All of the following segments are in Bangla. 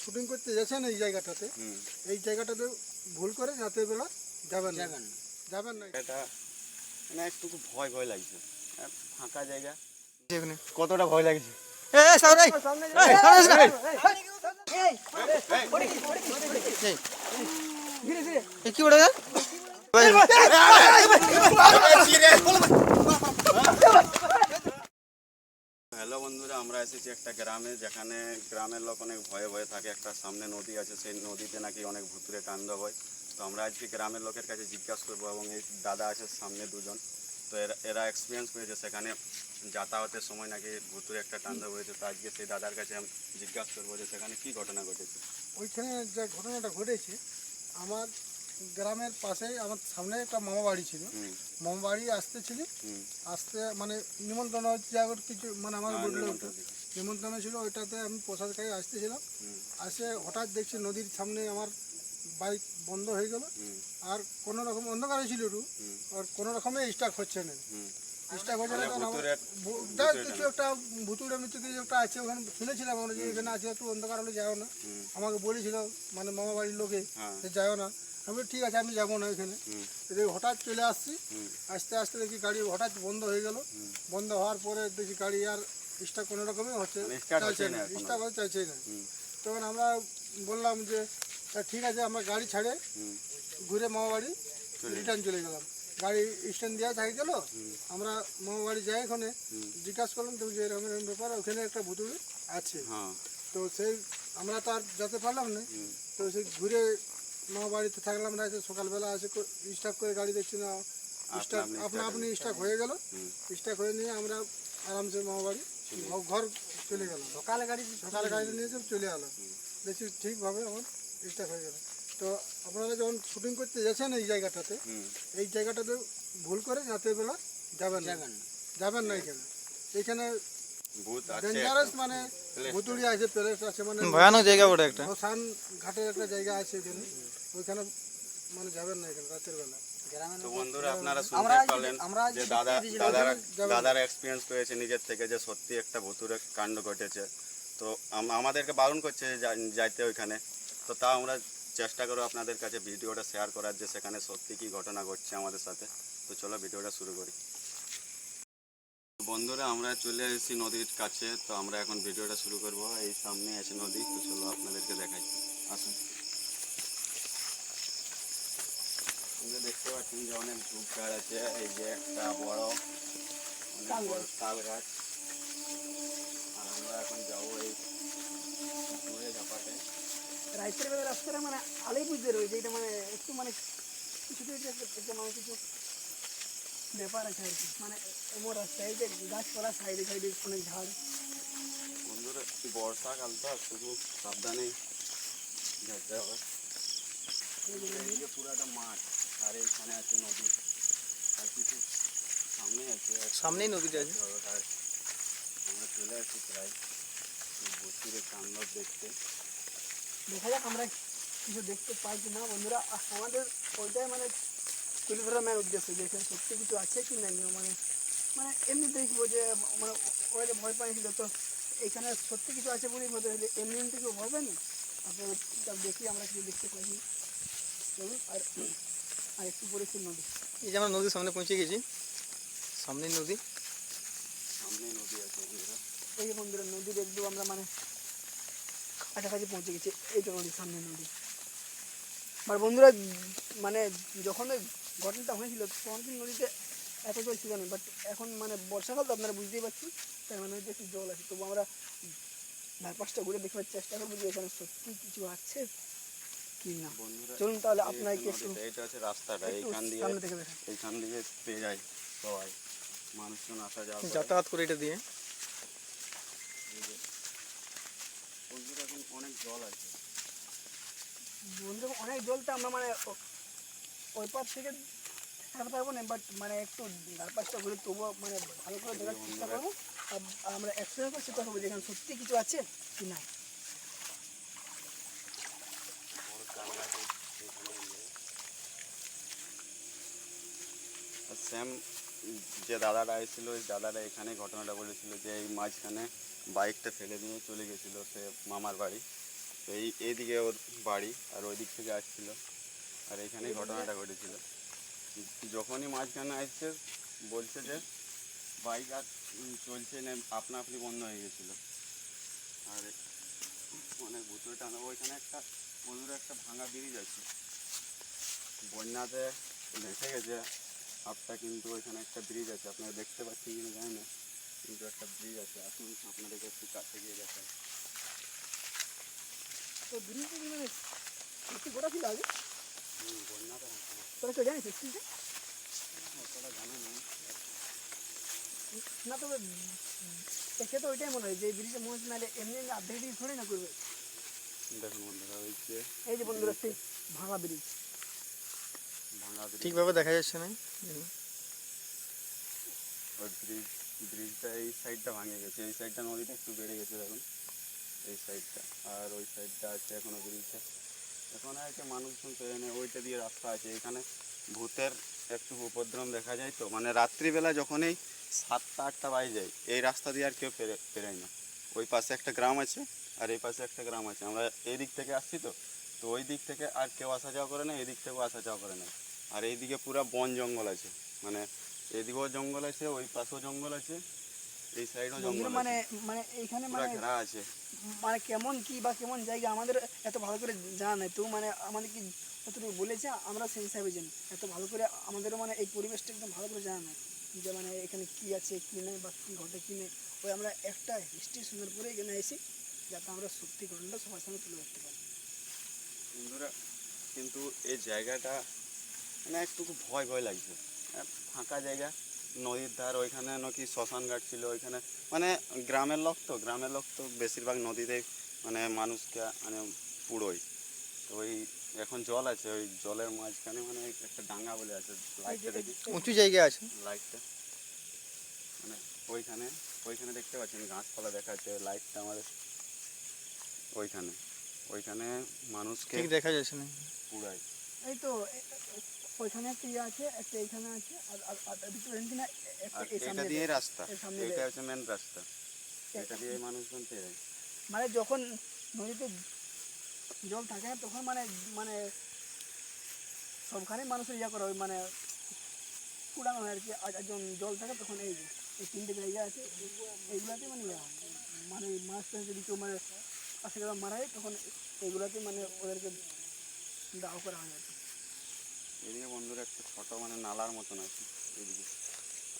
শুটিং করতে যাচ্ছেন এই জায়গাটাতে, এই জায়গাটাতে ভুল করে রাতের বেলা যাবেন না। এটা মানে একটু ভয় ভয় লাগছে, ফাঁকা জায়গা, কতটা ভয় লাগছে। কি বলে হ্যালো বন্ধুরা, আমরা এসেছি একটা গ্রামে, যেখানে গ্রামের লোক অনেক ভয়ে ভয়ে থাকে। একটা সামনে নদী আছে, সেই নদীতে নাকি অনেক ভুতুরে কাণ্ড হয়। তো আমরা আজকে গ্রামের লোকের কাছে জিজ্ঞাসা করবো, এবং এই দাদা আছে সামনে দুজন, তো এরা এক্সপিরিয়েন্স করেছে সেখানে যাতায়াতের সময় নাকি ভুতুরে একটা কাণ্ড হয়েছে। তো আজকে সেই দাদার কাছে আমি জিজ্ঞাসা করবো যে সেখানে কী ঘটনা ঘটেছে। ওইখানে যে ঘটনাটা ঘটেছে, আমার গ্রামের পাশে আমার সামনে একটা মামা বাড়ি ছিল। মামা বাড়ি আসতে মানে নিমন্ত্রণ হচ্ছে কিছু, মানে আমার বললো নিমন্ত্রণ ছিল, ওইটাতে আমি প্রসাদ খাই আসতেছিলাম। আসে হঠাৎ দেখছি নদীর সামনে আমার বাইক বন্ধ হয়ে গেল, আর কোনো রকম অন্ধকারে ছিল একটু, আর কোনো রকমে স্টার্ট হচ্ছে না। স্টার্ট হচ্ছে না কিছু একটা ভুতুড়ে মিতু কিছু একটা আছে ওখানে, শুনেছিলাম আমরা যে এখানে আছে, একটু অন্ধকার হলে যাও না। আমাকে বলেছিল মানে মামা বাড়ির লোকে যে যাও না। আমি বলি ঠিক আছে, আমি যাবো না এখানে। হঠাৎ চলে আসছি, আস্তে আস্তে দেখি গাড়ি হঠাৎ বন্ধ হয়ে গেল। বন্ধ হওয়ার পরে দেখি গাড়ি আর স্টার্ট কোনো রকমই হচ্ছে চাইছে না, স্টার্ট হতে চাইছে না। তখন আমরা বললাম যে ঠিক আছে, আমরা গাড়ি ছাড়ে ঘুরে মামা বাড়ি রিটার্ন চলে গেলাম। গাড়ি স্ট্যান্ড দেওয়া থাকে গেল, আমরা মামা বাড়ি যাই, ওখানে জিজ্ঞাসা করলাম তো যে এরকম এরকম ব্যাপার, ওখানে একটা ভুতুড়ে আছে। তো সেই আমরা তো আর যেতে পারলাম না, তো সেই ঘুরে মামা বাড়িতে থাকলাম। রাতে সকালবেলা আসে স্টার্ট করে গাড়ি দেখছি না, স্টার্ট আপনি স্টার্ট হয়ে গেল। স্টার্ট হয়ে নিয়ে আমরা আরামসে মামা বাড়ি ঘর চলে গেলাম। সকালে গাড়ি নিয়ে চলে এলাম, দেখছি ঠিকভাবে আমার স্টার্ট হয়ে গেল। তো আপনারা যখন শুটিং করতে যাচ্ছেন এই জায়গাটাতে, এই জায়গাটাতে ভুল করে রাতের বেলা যাবেন না। এখানে ডেঞ্জারাস মানে ভুতুড়ি আছে, প্লেস আছে, মানে ভয়ানক জায়গা ওটা একটা, শ্মশান ঘাটের একটা জায়গা আছে এখানে, ওইখানে মানে যাবেন না এখানে রাতের বেলা। তো বন্ধুরা, আপনারা শুনতে পারলেন যে দাদারা এক্সপিরিয়েন্স করেছে নিজের থেকে, যে সত্যি একটা ভুতুরে কাণ্ড ঘটেছে। তো আমাদেরকে বারণ করছে যাইতে ওইখানে, তো তাও আমরা চেষ্টা করবো আপনাদের কাছে ভিডিওটা শেয়ার করার, যে সেখানে সত্যি কী ঘটনা ঘটছে আমাদের সাথে। তো চলো ভিডিওটা শুরু করি। বন্ধুরা, আমরা চলে এসেছি নদীর কাছে, তো আমরা এখন ভিডিওটা শুরু করব। এই সামনে আছে নদী, তো চলো আপনাদেরকে দেখাই, আসুন। দেখতে পাচ্ছেন যে অনেক ঝুপ গাছ আছে, এই যে একটা বড় অনেক বড় তাল গাছ। আর আমরা এখন যাবো এই পুকুরে ঝাপাতে। রাইতের বেলা রাস্তাটা মানে আলোই বুঝতে রয়েছে, এটা মানে একটু মানে কিছু একটা মানে কিছু ব্যাপার আছে আর কি, মানে এমন রাস্তা, এই যে গাছপালা সাইডে অনেক ঝাড়। বন্ধুরা, বর্ষাকাল তো শুধু সাবধানে যেতে হবে। এই যে পুরাটা মাঠ, আর এইখানে আছে নদী, আর কিছু সামনেই নদীটা আছে। আমরা চলে আসছি প্রায় ভুতুরে কাণ্ড দেখতে। দেখা যাক আমরা কিছু দেখতে পাই কি না বন্ধুরা। আমাদের ওইটাই মানে তুলে ধরা মেন উদ্দেশ্য, যে এখানে সত্যি কিছু আছে কি না। মানে এমনি দেখবো যে মানে ওরা যে ভয় পাইছিল, তো এখানে সত্যি কিছু আছে বলেই মনে হয়, এমনি কেউ ভয় পায়নি। আপনারা দেখি আমরা কিছু দেখতে পাই। চলুন, আর একটু পরে একটু নদী। এই যে আমরা নদীর সামনে পৌঁছে গেছি, সামনেই নদী আছে বন্ধুরা। এই যে বন্ধুরা নদী দেখবো আমরা, মানে কাছাকাছি পৌঁছে গেছি। এই তো নদীর সামনে নদী। আর বন্ধুরা, মানে যখন ওই ঘটনাটা হয়েছিল তখন কিন্তু নদীতে এত জল ছিল না, বাট এখন মানে বর্ষাকাল তো আপনারা বুঝতেই পারছেন, তাই মানে নদীতে একটু জল আছে। তবু আমরা চারপাশটা ঘুরে দেখবার চেষ্টা করবো যে এখানে সত্যি কিছু আছে কি না। চলুন তাহলে আপনাকে এটা হচ্ছে রাস্তাটা, এইখান দিয়ে পেয়ে যায় সবাই, মানুষজন আসা যাওয়া যাতায়াত করে এটা দিয়ে। বন্ধুরা, এখন অনেক জল আছে। বন্ধুরা, অনেক জলটা আমরা মানে ওই পার থেকে থাকতে পারবো না, বাট মানে একটু চারপাশটা ঘুরে তবুও মানে ভালো করে দেখার চেষ্টা করবো। আর আমরা এক্সপ্লেন করে চেষ্টা করবো যে এখানে সত্যি কিছু আছে কি না। সেম যে দাদাটা এসেছিল, ওই দাদাটা এখানে ঘটনাটা বলেছিল যে এই মাঝখানে বাইকটা ফেলে নিয়ে চলে গেছিলো সে মামার বাড়ি। তো এইদিকে ওর বাড়ি আর ওই দিক থেকে আসছিল, আর এখানেই ঘটনাটা ঘটেছিল। যখনই মাঝখানে আসছে বলছে যে বাইক আর চলছে না, আপনা আপনি বন্ধ হয়ে গেছিলো। আর অনেক ভুতুরে টানা, ওইখানে একটা বন্ধুরা একটা ভাঙা ব্রিজ আছে, বন্যাতে ভেসে গেছে আপটা, কিন্তু ওইখানে একটা ব্রিজ আছে, আপনারা দেখতে পাচ্ছেন কিনা জানি না, কিন্তু একটা ব্রিজ আছে। আসুন আপনাদেরকে একটু কাছে গিয়ে দেখাই। তো ব্রিজটা কি মানে একটু গোটা ছিল আগে? বন্যাতে তোরা কেউ জানিস স্কুলটা? অতটা জানে না। না তবে দেখে তো ওইটাই মনে হয় যে ব্রিজটা মনে হচ্ছে নাহলে এমনি এমনি আর্ধেক ব্রিজ থোড়ি না করবে। দেখুন বন্ধুরা, ওই যে এই যে বন্ধুরা সেই ভাঙা ব্রিজ। ভাঙা ব্রিজ, ঠিকভাবে দেখা যাচ্ছে না। ওই ব্রিজটা এই সাইডটা ভাঙে গেছে, এই সাইডটা নদীটা একটু বেড়ে গেছে দেখুন, এই সাইডটা। আর ওই সাইডটা আছে এখনো ব্রিজটা, এখন আর কি মানুষজন পেরে নেই। ওইটা দিয়ে রাস্তা আছে, এখানে ভূতের একটু উপদ্রব দেখা যায়। তো মানে রাত্রিবেলা যখনই 7টা 8টা বাজে যায়, এই রাস্তা দিয়ে আর কেউ পেরায় না। ওই পাশে একটা গ্রাম আছে আর এই পাশে একটা গ্রাম আছে, আমরা এই দিক থেকে আসছি। তো তো ওই দিক থেকে আর কেউ আসা যাওয়া করে না, এই দিক থেকেও আসা যাওয়া করে না। আর এইদিকে পুরো বন জঙ্গল আছে, মানে এদিকেও জঙ্গল আছে, ওই পাশেও জঙ্গল আছে, এই সাইডও জঙ্গল বন্ধুরা মানে আছে, মানে এইখানে পুরো মানে ঘেরা আছে। মানে কেমন কি বা কেমন জায়গা আমাদের এত ভালো করে জানা নাই। তো মানে আমাদের কি কতটুকু বলেছে আমরা সেই হিসাবে জানি, এত ভালো করে আমাদেরও মানে এই পরিবেশটা একদম ভালো করে জানা নাই যে মানে এখানে কি আছে কি নেই বা কী ঘটে কী নেই। ওই আমরা একটা হিস্ট্রি শোনার পরে এখানে এসি যাতে আমরা সত্যি ঘটনাটা সবার সামনে তুলে ধরতে পারি। বন্ধুরা কিন্তু এই জায়গাটা মানে একটু ভয় ভয় লাগছে, ফাঁকা জায়গা, নদীর ধার, ওইখানে নাকি শ্মশান ঘাট ছিল ওইখানে। মানে গ্রামের লোক তো বেশিরভাগ নদীতে মানে মানুষকে মানে পুড়োয়। তো ওই এখন জল আছে, ওই জলের মাঝখানে মানে একটা ডাঙ্গা বলে আছে, লাইটটা দেখি, উঁচু জায়গা আছে। লাইটটা মানে ওইখানে ওইখানে দেখতে পাচ্ছেন গাছপালা দেখা যাচ্ছে, লাইটটা আমাদের ওইখানে ওইখানে মানুষকে ঠিক দেখা যাচ্ছে না। পুড়ায়। এই তো ওইখানে একটা ইয়ে আছে, একটা এইখানে আছে, আর আর আর দুটো না একটা আর এই এটা সামনে দিয়ে রাস্তা, এর সামনে এটা হচ্ছে মেন রাস্তা, এটা দিয়ে মানুষজন পেরায়। মানে যখন নদীতে জল থাকে না তখন মানে মানে সবখানে মানুষের ইয়ে করা হয়, মানে পুরানো হয় আর কি। আর যখন জল থাকে তখন এই যে এই 3টে জায়গা আছে, এইগুলাতে মানে ইয়ে হয়। মানে মাছ টাছ যদি কেউ মানে পাশে গেলে মারা যায় তখন এইগুলাতে মানে ওদেরকে দাহ করা হয় আর কি। এদিকে বন্ধুরা একটা ছোট মানে নালার মতন আছে এদিকে।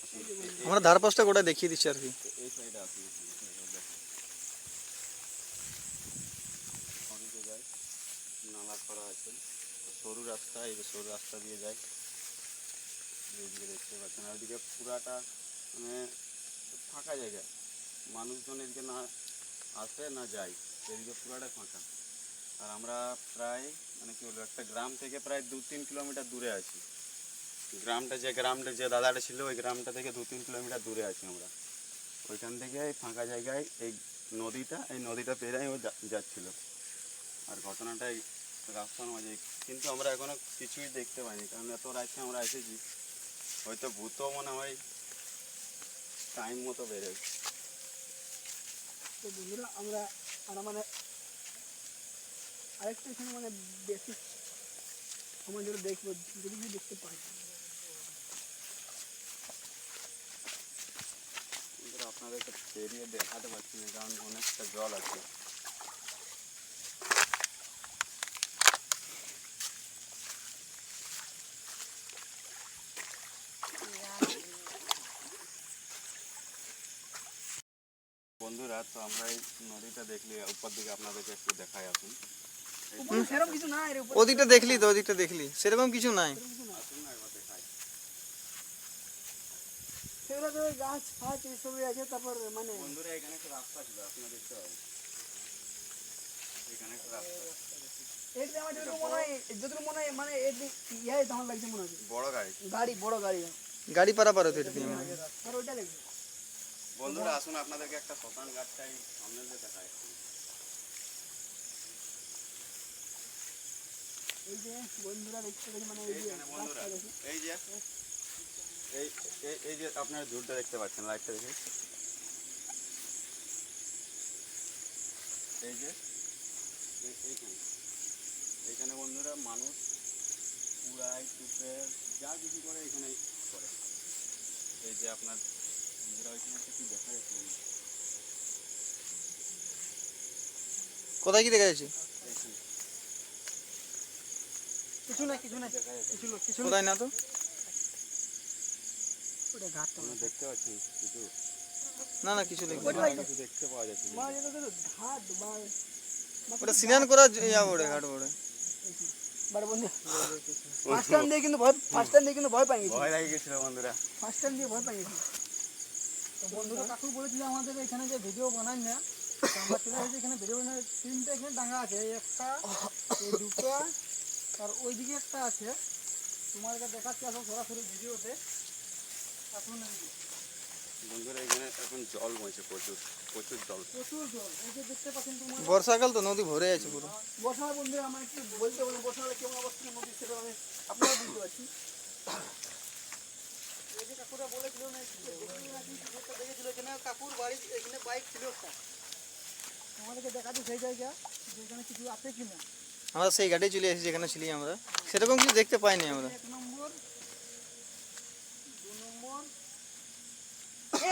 আসুন, আমরা ধারপাশটা গোটা দেখিয়ে দিচ্ছি আর কি। এই সাইডে আসুন, নদীতে যায়, নালা করা আছে, সরু রাস্তা, এই যে সরু রাস্তা দিয়ে যায়, এইদিকে দেখতে পাচ্ছেন। আর ওইদিকে পুরাটা মানে ফাঁকা জায়গা, মানুষজন এদিকে না আসে না যায়, এদিকে পুরাটা ফাঁকা। আর আমরা প্রায় মানে কি বলবো, একটা গ্রাম থেকে প্রায় 2-3 কিলোমিটার দূরে আছি। গ্রামটা যে দাদাটা ছিল ওই গ্রামটা থেকে 2-3 কিলোমিটার দূরে আছি আমরা। ওইখান থেকে এই ফাঁকা জায়গায় এই নদীটা পেরাই ও যাচ্ছিল। আর ঘটনাটা এই রাস্তার মাঝে, কিন্তু আমরা এখনো কিছুই দেখতে পাইনি, কারণ এত রাতে আমরা এসেছি, হয়তো ভূতও মনে হয় টাইম মতো বেরোয়। তো বন্ধুরা আমরা মানে আরেকটা এখানে মানে বেশি সময় ধরে দেখবো যদি কিছু দেখতে পাই। কিন্তু আপনাদেরকে পেরিয়ে দেখাতে পারছি না, কারণ অনেকটা জল আছে। বন্ধুরা তো আমরা এই নদীটা দেখলে উপর দিকে আপনাদেরকে একটু দেখাই। আসুন, উপরে সেরকম কিছু না এর উপরে ওদিকটা দেখলি তো, ওদিকটা দেখলি, সেরকম কিছু নাই। আসুন না একবার দেখাই। সেগুলো তো গাছ ফাছ এইসবই আছে। তারপর মানে বন্ধুরা এখানে একটা রাস্তা ছিল, আপনারা দেখতে পাবেন, এখানে একটা রাস্তা, এর দিয়ে আমার যতটুকু মনে হয় মানে এর ইয়ে আমার লাগছে মনে হচ্ছে বড় গাড়ি। গাড়ি, বড় গাড়ি গাড়ি পারাপার হতো এটা দিয়ে মনে হয়। আর ওইটা লাগছে। বন্ধুরা আসুন আপনাদেরকে একটা শ্মশান ঘাটটাই সামনে দিয়ে দেখায়। এই যে বন্ধুরা দেখতে পাচ্ছি মানে এই যে এইখানে বন্ধুরা রাস্তা দেখি। এই যে এই যে আপনারা ঝুড়টা দেখতে পাচ্ছেন, লাইটটা দেখে, এই যে এখানে বন্ধুরা মানুষ পুরাই টুপে যা কিছু করে এখানে করে। এই যে আপনার বন্ধুরা ওইখানে একটা কি দেখা যাচ্ছে বন্ধুরা? কোথায় কি দেখা যাচ্ছে? এইখানে কিছু না কিছু না দেখা যাচ্ছে। কিছু কোথায় না তো? ওটা ঘাটটা আমরা দেখতে পাচ্ছি কিছু না না কিছু দেখি ওটা কিছু দেখতে পাওয়া যাচ্ছে মা যেটা তো ঘাট বা ওটা স্নান করা ইয়া বড়ে ঘাট বড়ে। বারে বন্ধু ফার্স্ট টাইম দিয়ে কিন্তু ভয় পাই গেছি ভয় লাগে গেছিল বন্ধুরা। ফার্স্ট টাইম দিয়ে ভয় পাই গেছি তো বন্ধুরা কাকু বলেছিল আমাদের এখানে যে ভিডিও বানাই না তো আমরা চলে আসছি এখানে ভিডিও বানাই তিনটা এখানে ডাঙ্গা আছে এই একটা এই দুটো আর ওইদিকে একটা আছে তোমাদেরকে দেখাচ্ছি আসো সরাসরি ভিডিওতে এখন বন্ধুরা এখানে এখন জল বইছে প্রচুর প্রচুর জল। প্রচুর জল এই যে দেখতে পাচ্ছেন তোমার বর্ষাকাল তো নদী ভরে আছে পুরো। বর্ষাকাল বন্ধুরা আমার একটু বলতে বলেন বর্ষাকালে কেমন অবস্থা নদী সেটা আমি আপনারা বুঝতে পারছি এই যে কাকুরা বলেছিল না দেখেছিল এখানে কাকুর বাড়ি এখানে বাইক ছিল একটা আমাদেরকে দেখাচ্ছি সেই জায়গা যে এখানে কিছু আছে কিনা আমরা সেই ঘাটে চলে এসেছি যেখানে ছিলি আমরা, সেরকম কিছু দেখতে পাইনি আমরা। 1 নম্বর 2 নম্বর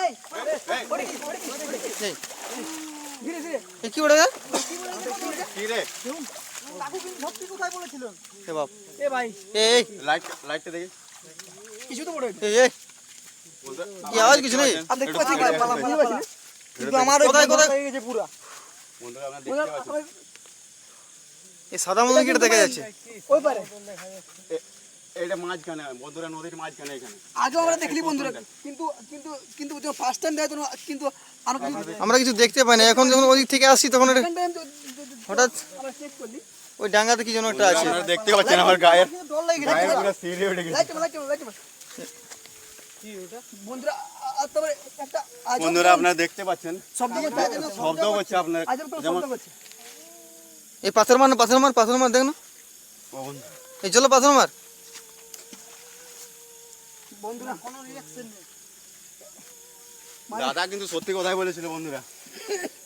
এই পড়ে কি এই, ধীরে ধীরে এ কি ওটা? কি রে দেখুন কাকু কিন্তু সত্যি কোথায় বলেছিলেন এ বাপ, এ ভাই এই লাইটটা দেখি কিছু তো পড়ে এই কি আওয়াজ কিছু নেই? আর দেখতে পাচ্ছি পালা পালা পাচ্ছি কিন্তু আমার কোথায় কোথায়? হয়ে গেছে পুরা বন্ধুরা আমরা দেখতে পাচ্ছি এই সাদা মতো কি দেখা যাচ্ছে? ওই পারে এটা মাঝখানে বন্ধুরা নদীর মাঝখানে এখানে আগে আমরা দেখলি বন্ধুরা কিন্তু কিন্তু কিন্তু যখন ফার্স্ট টাইম দেয় তখন কিন্তু আরো কিছু আমরা কিছু দেখতে পাই না। এখন যখন ওদিক থেকে আসছি তখন এটা সেকেন্ড টাইম হঠাৎ আমরা চেক করলি ওই ডাঙ্গাতে কি যেন একটা আছে। আপনারা দেখতে পাচ্ছেন আমার গায়ের ডর লাগে গায়ে পুরো সিঁড়ি উঠে গেছে। লাইট কি ওটা বন্ধুরা আর তারপরে একটা আজব বন্ধুরা আপনারা দেখতে পাচ্ছেন শব্দ করছে শব্দ করছে আপনার আজব করে যেমন শব্দ করছে এই পাথর মার না, পাথর মার দেখ না, ও বন্ধু, এই চলো পাথর মার। বন্ধুরা কোনো রিঅ্যাকশন নেই দাদা কিন্তু সত্যি কথাই বলেছিল বন্ধুরা,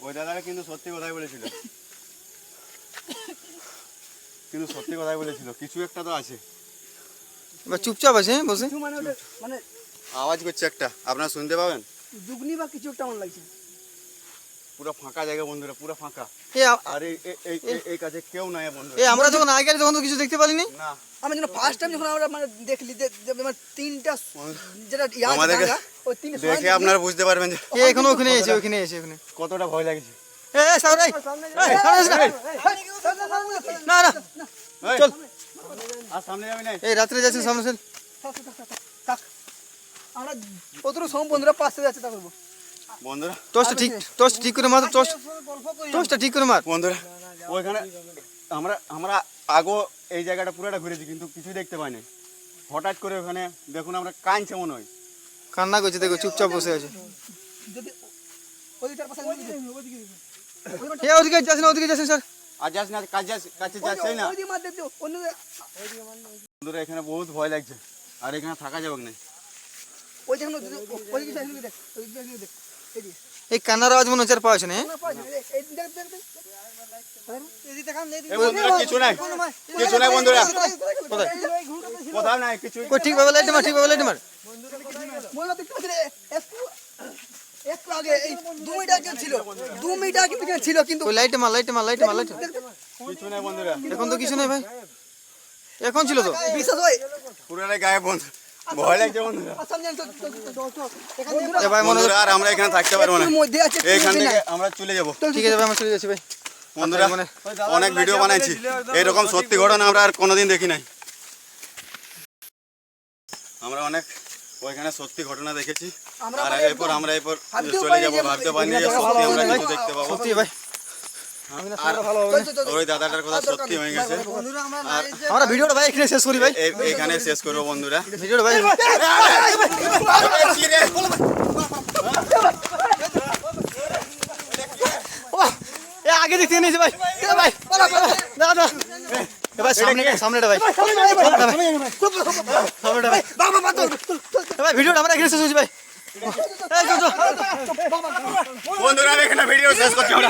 ওই দাদারা কিন্তু সত্যি কথাই বলেছিল, কিন্তু সত্যি কথাই বলেছিল কিছু একটা তো আছে। এবার চুপচাপ আছে বসে। কিছু মানে ওটা মানে আওয়াজ করছে একটা, আপনারা শুনতে পাবেন। দুগনি বা কিছু একটা আমার লাগছে পুরো ফাঁকা জায়গা বন্ধুরা, পুরো ফাঁকা। এই আর এই কাছে কেউ নাই বন্ধুরা। এই আমরা যখন আগে তখন তো কিছু দেখতে পারিনি। না আমি যখন ফার্স্ট টাইম যখন আমরা মানে দেখলি যে মানে তিনটা যেটা ইয়া আমাদেরকে ওই তিন দেখে আপনারা বুঝতে পারবেন যে এই এখন ওখানে এসে ওখানে কতটা ভয় লাগছে। এই সামনে এই, এই, সামনে এসে না। না না এই, চল। আর সামনে যাবি না। এই রাত্রে যাচ্ছি সামনে চল। আমরা কতটুকু সম বন্ধুরা পাশে যাচ্ছে তা করবো বন্ধুরা টর্চটা ঠিক করে মার, গল্প করি টর্চটা ঠিক করে মার। বন্ধুরা ওইখানে আমরা আগো এই জায়গাটা পুরোটা ঘুরেছি কিন্তু কিছুই দেখতে পাইনি। হঠাৎ করে ওখানে দেখুন আমরা কাঁদছে মনে হয়। কান্না করছে দেখো, চুপচাপ বসে আছে। যদি ওই চার পাশে এ ওদিকে যাস না, ওদিকে যাস না স্যার। আর যাস না, কাছে যাচ্ছেই না। ওই দিকে মার দেখতে অন্য বন্ধুরা এখানে বহুত ভয় লাগছে, আর এখানে থাকা যাবে না। ওই দেখুন ওই দিকে সাইড দেখ ওই দিকে দেখ এই দিকে এই কান্নার আওয়াজ মনে হচ্ছে আর পাওয়া যাচ্ছে না। না পাওয়া যাবে এই দেখ দেখ দেখ এই দিকে দেখান এই এই বন্ধুরা কিছু নাই, কিছু নাই বন্ধুরা, কোথায়? কোথাও নাই কিছু। কই ঠিক ভাবে লাইট মার, ঠিক ভাবে লাইট মার। মনে দেখতে পাচ্ছি একটু একটু আগে এই 2 মিনিট আগে ছিল 2 মিনিট আগে কিন্তু ছিল কিন্তু ওই লাইট মার। কিছু নাই বন্ধুরা, এখন তো কিছু নেই ভাই, এখন ছিল তো। বিশ্বাস হয় পুরোটাই গায়ে বন্ধু। ভয় লাগছে বন্ধুরা। আসাম জান তো এখানে এ ভাই মনে বন্ধুরা আর আমরা এখানে থাকতে পারবো না, এর মধ্যে আছে এইখান থেকে আমরা চলে যাব। ঠিক আছে ভাই, আমরা চলে যাচ্ছি ভাই। বন্ধুরা মানে অনেক ভিডিও বানাইছি, এরকম সত্যি ঘটনা আমরা আর কোনোদিন দেখি নাই। আমরা অনেক ওইখানে সত্যি ঘটনা দেখেছি, আর এরপর আমরা এরপর চলে যাব। ভাবতে পারিনি যে সত্যি আমরা কিছু দেখতে পাবো। সত্যি ভাই, আর ওই দাদাটার কথা সত্যি হয়ে গেছে। বন্ধুরা আমরা আমরা ভিডিওটা ভাই এখানে শেষ করি ভাই। এইখানে শেষ করবো বন্ধুরা। ভিডিওটা ভাই এ আগে দেখতে নিয়েছি ভাই। এ ভাই দাদা এবার সামনেটা ভাই, সামনেটা ভাই। ভাই ভিডিওটা আমরা এখানে শেষ করছি ভাই। বন্ধুরা এখানে ভিডিও শেষ করছি আমরা।